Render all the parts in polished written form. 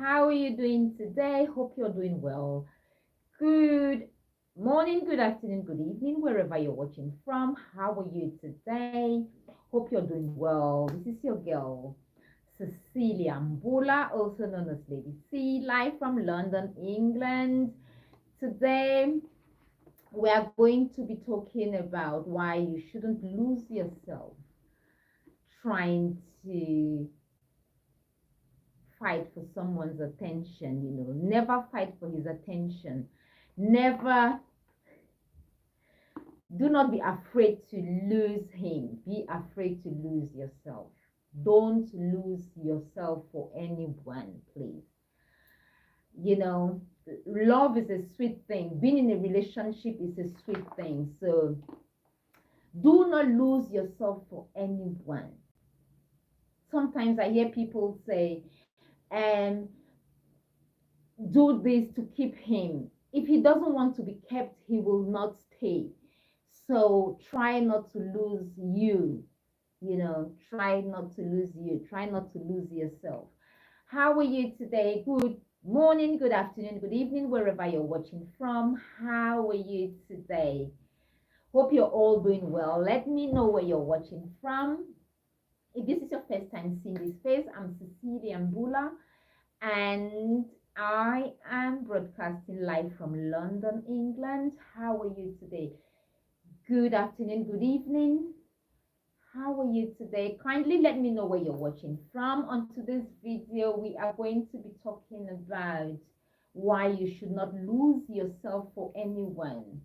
How are you doing today? Hope you're doing well. Good morning, good afternoon, good evening, wherever you're watching from. How are you today? Hope you're doing well. This is your girl, Cecilia Mbullah, also known as Lady C, live from London, England. Today, we are going to be talking about why you shouldn't lose yourself trying to fight for someone's attention. Never fight for his attention. Never, do not be afraid to lose him. Be afraid to lose yourself. Don't lose yourself for anyone, please. Love is a sweet thing. Being in a relationship is a sweet thing. So do not lose yourself for anyone. Sometimes I hear people say, do this to keep him. If he doesn't want to be kept, he will not stay. So try not to lose you. Try not to lose you. Try not to lose yourself. How are you today? Good morning, good afternoon, good evening, wherever you're watching from. How are you today? Hope you're all doing well. Let me know where you're watching from. If this is your first time seeing this face, I'm Cecilia Mbullah, and I am broadcasting live from London, England. How are you today? Good afternoon, good evening. How are you today? Kindly let me know where you're watching from. On today's video, we are going to be talking about why you should not lose yourself for anyone.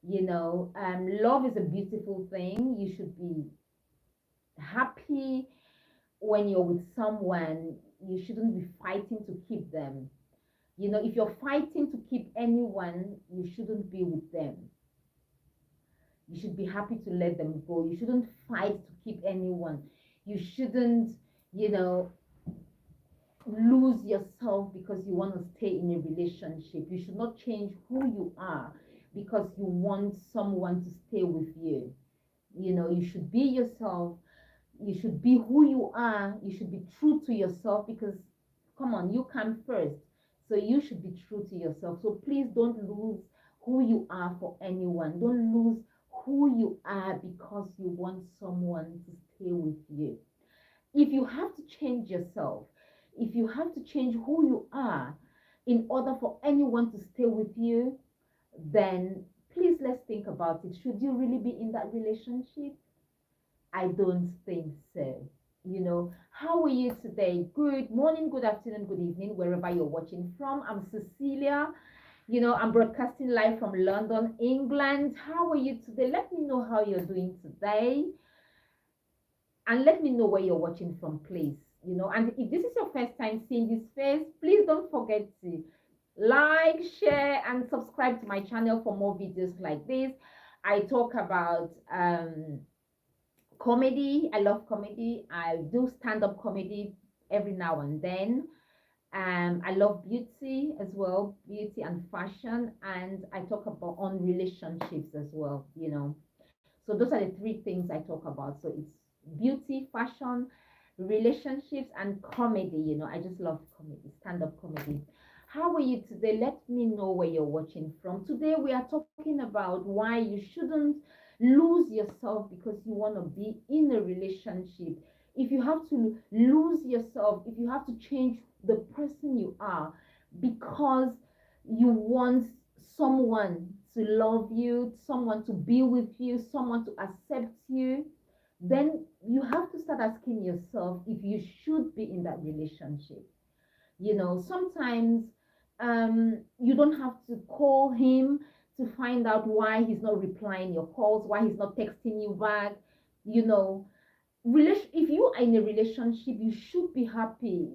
Love is a beautiful thing. You should be happy when you're with someone. You shouldn't be fighting to keep them. If you're fighting to keep anyone, you shouldn't be with them. You should be happy to let them go. You shouldn't fight to keep anyone. You shouldn't, lose yourself because you want to stay in a relationship. You should not change who you are because you want someone to stay with you. You should be yourself. You should be who you are. You should be true to yourself because, come on, you come first. So you should be true to yourself. So please don't lose who you are for anyone. Don't lose who you are because you want someone to stay with you. If you have to change yourself, if you have to change who you are in order for anyone to stay with you, then please let's think about it. Should you really be in that relationship? I don't think so. How are you today? Good morning, good afternoon, good evening, wherever you're watching from. I'm Cecilia. I'm broadcasting live from London, England. How are you today? Let me know how you're doing today. And let me know where you're watching from, please. And if this is your first time seeing this face, please don't forget to like, share, and subscribe to my channel for more videos like this. I talk about comedy. I love comedy. I do stand-up comedy every now and then. I love beauty as well, beauty and fashion, and I talk about on relationships as well. So those are the three things I talk about. So it's beauty, fashion, relationships, and comedy. I just love comedy, stand-up comedy. How are you today? Let me know where you're watching from. Today we are talking about why you shouldn't lose yourself because you want to be in a relationship. If you have to lose yourself, if you have to change the person you are because you want someone to love you, someone to be with you, someone to accept you, then you have to start asking yourself if you should be in that relationship. Sometimes you don't have to call him to find out why he's not replying your calls, why he's not texting you back. If you are in a relationship, you should be happy.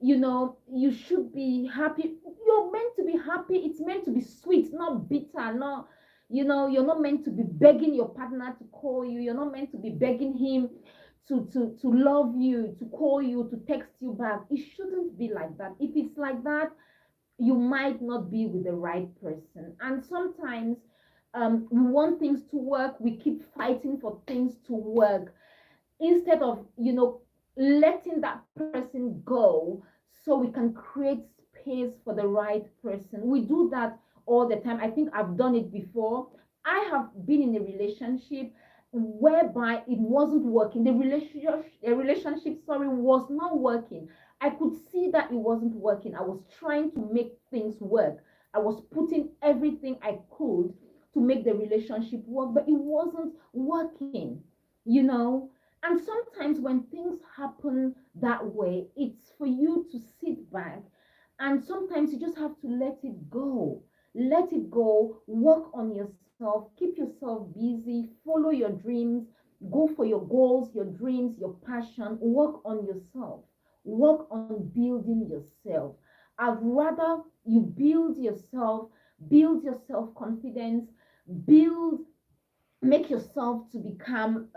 You should be happy. You're meant to be happy. It's meant to be sweet, not bitter. Not, you're not meant to be begging your partner to call you. You're not meant to be begging him to love you, to call you, to text you back. It shouldn't be like that. If it's like that, you might not be with the right person. And sometimes we want things to work. We keep fighting for things to work instead of letting that person go so we can create space for the right person. We do that all the time. I think I've done it before. I have been in a relationship whereby it wasn't working. The relationship, sorry, was not working. I could see that it wasn't working. I was trying to make things work. I was putting everything I could to make the relationship work, but it wasn't working, you know. And sometimes when things happen that way, it's for you to sit back, and sometimes you just have to let it go. Let it go, work on yourself, keep yourself busy, follow your dreams, go for your goals, your dreams, your passion, work on yourself, work on building yourself. I'd rather you build yourself, build your self confidence, build, make yourself to become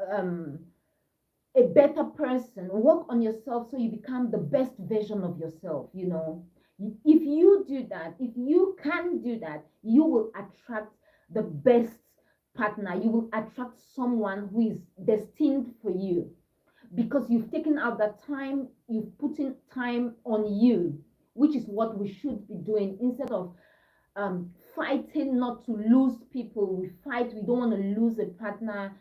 a better person. Work on yourself so you become the best version of yourself, you know. If you do that, if you can do that, you will attract the best partner. You will attract someone who is destined for you, because you've taken out that time, you've put in time on you, which is what we should be doing instead of fighting not to lose people. We fight, we don't want to lose a partner.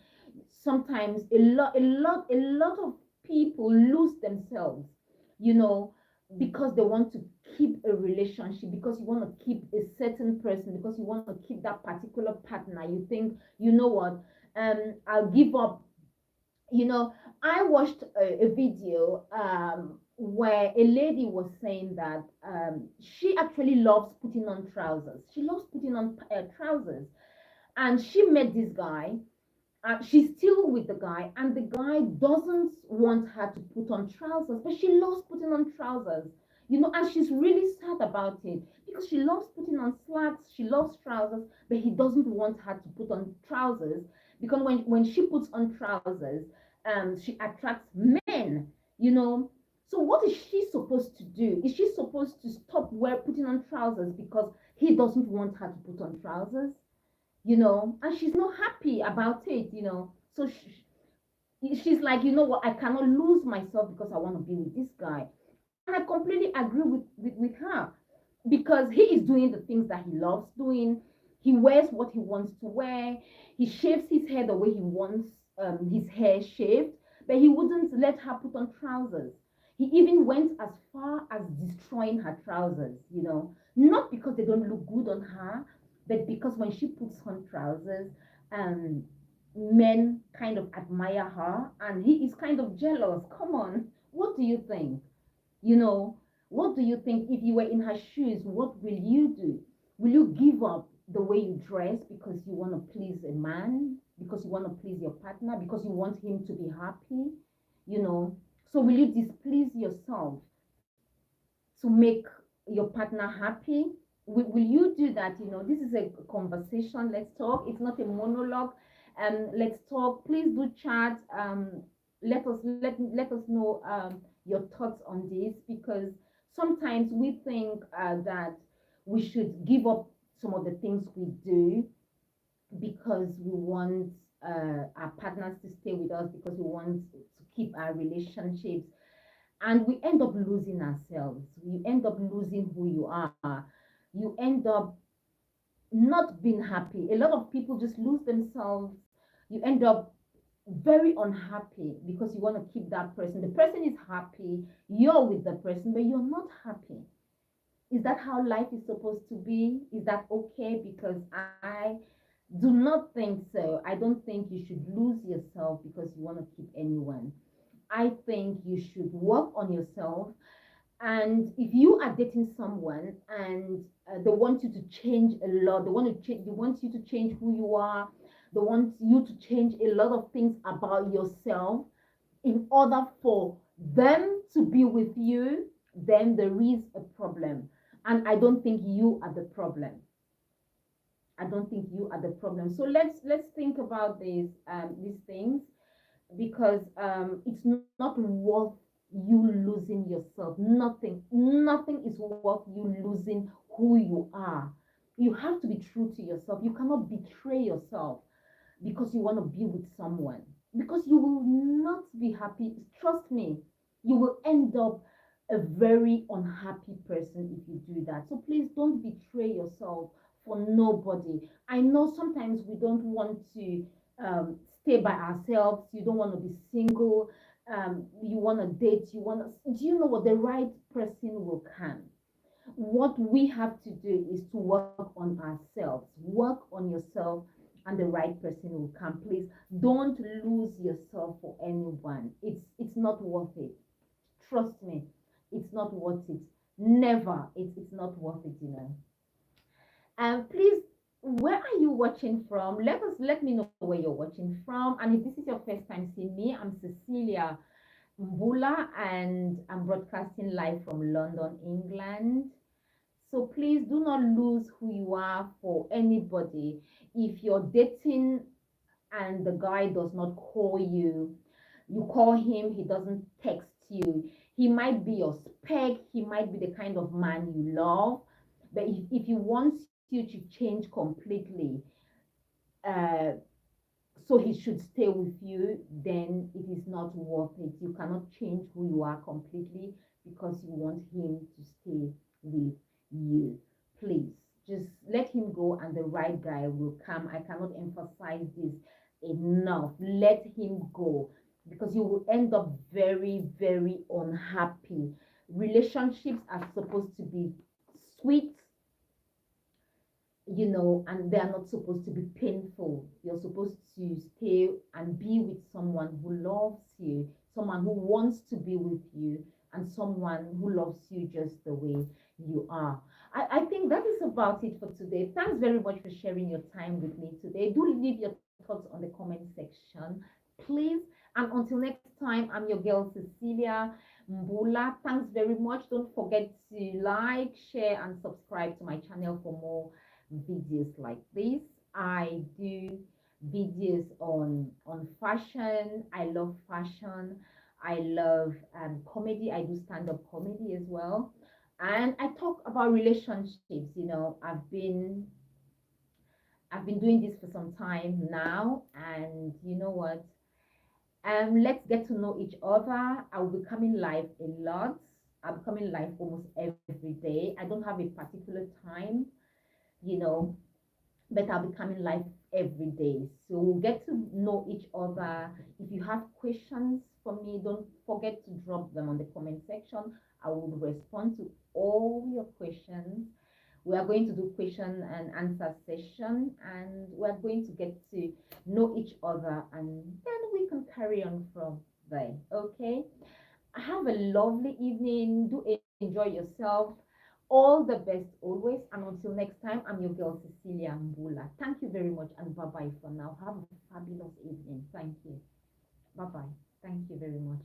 Sometimes a lot of people lose themselves, you know, because they want to keep a relationship, because you want to keep a certain person, because you want to keep that particular partner. You think, you know what, I'll give up, you know. I watched a video where a lady was saying that she actually loves putting on trousers. She loves putting on trousers, and she met this guy. She's still with the guy, and the guy doesn't want her to put on trousers, but she loves putting on trousers, you know, and she's really sad about it because she loves putting on slacks, she loves trousers, but he doesn't want her to put on trousers, because when she puts on trousers, she attracts men, you know. So what is she supposed to do? Is she supposed to stop putting on trousers because he doesn't want her to put on trousers? You know, and she's not happy about it, you know. So she's like, you know what, I cannot lose myself because I want to be with this guy. And I completely agree with her, because he is doing the things that he loves doing. He wears what he wants to wear. He shaves his hair the way he wants his hair shaved, but he wouldn't let her put on trousers. He even went as far as destroying her trousers, you know, not because they don't look good on her, but because when she puts on trousers, um, men kind of admire her, and he is kind of jealous. Come on, what do you think? You know, what do you think if you were in her shoes? What will you do? Will you give up the way you dress because you want to please a man, because you want to please your partner, because you want him to be happy? You know, so will you displease yourself to make your partner happy? Will you do that? You know, this is a conversation. Let's talk. It's not a monologue. Let's talk. Please do chat. Let us know your thoughts on this, because sometimes we think that we should give up some of the things we do because we want our partners to stay with us, because we want to keep our relationships, and we end up losing ourselves. You end up losing who you are. You end up not being happy. A lot of people just lose themselves. You end up very unhappy because you want to keep that person. The person is happy, you're with the person, but you're not happy. Is that how life is supposed to be? Is that okay? Because I do not think so. I don't think you should lose yourself because you want to keep anyone. I think you should work on yourself. And if you are dating someone and they want you to change a lot, they want you to change who you are, they want you to change a lot of things about yourself in order for them to be with you, then there is a problem. And I don't think you are the problem. I don't think you are the problem. So let's think about these things, because it's not worth you losing yourself. Nothing is worth you losing who you are. You have to be true to yourself. You cannot betray yourself because you want to be with someone, because you will not be happy. Trust me, you will end up a very unhappy person if you do that. So please don't betray yourself for nobody. I know sometimes we don't want to stay by ourselves. You don't want to be single. You want to date. You want to. Do you know what? The right person will come. What we have to do is to work on ourselves. Work on yourself, and the right person will come. Please don't lose yourself for anyone. It's not worth it. Trust me, it's not worth it. Never. It's not worth it, you know. And please, where are you watching from? Let me know where you're watching from. And if this is your first time seeing me, I'm Cecilia Mbullah, and I'm broadcasting live from London, England. So please do not lose who you are for anybody. If you're dating and the guy does not call you, you call him, he doesn't text you, he might be your spec, he might be the kind of man you love, but if he wants you to change completely, uh, so he should stay with you, then it is not worth it. You cannot change who you are completely because you want him to stay with you. Please just let him go and the right guy will come. I cannot emphasize this enough. Let him go because you will end up very, very unhappy. Relationships are supposed to be sweet, you know, and they are not supposed to be painful. You're supposed to stay and be with someone who loves you, someone who wants to be with you, and someone who loves you just the way you are. I think that is about it for today. Thanks very much for sharing your time with me today. Do leave your thoughts on the comment section, please. And until next time, I'm your girl Cecilia Mbula. Thanks very much. Don't forget to like, share, and subscribe to my channel for more videos like this. I do videos on fashion. I love fashion. I love comedy. I do stand-up comedy as well, and I talk about relationships. You know, I've been doing this for some time now, and you know what, let's get to know each other. I'll be coming live a lot. I'm coming live almost every day. I don't have a particular time, you know, but I'll be coming live every day. So we'll get to know each other. If you have questions for me, don't forget to drop them on the comment section. I will respond to all your questions. We are going to do question and answer session, and we're going to get to know each other, and then we can carry on from there. Okay, have a lovely evening. Do enjoy yourself. All the best always. And until next time, I'm your girl Cecilia Mbula. Thank you very much, and bye bye for now. Have a fabulous evening. Thank you. Bye bye. Thank you very much.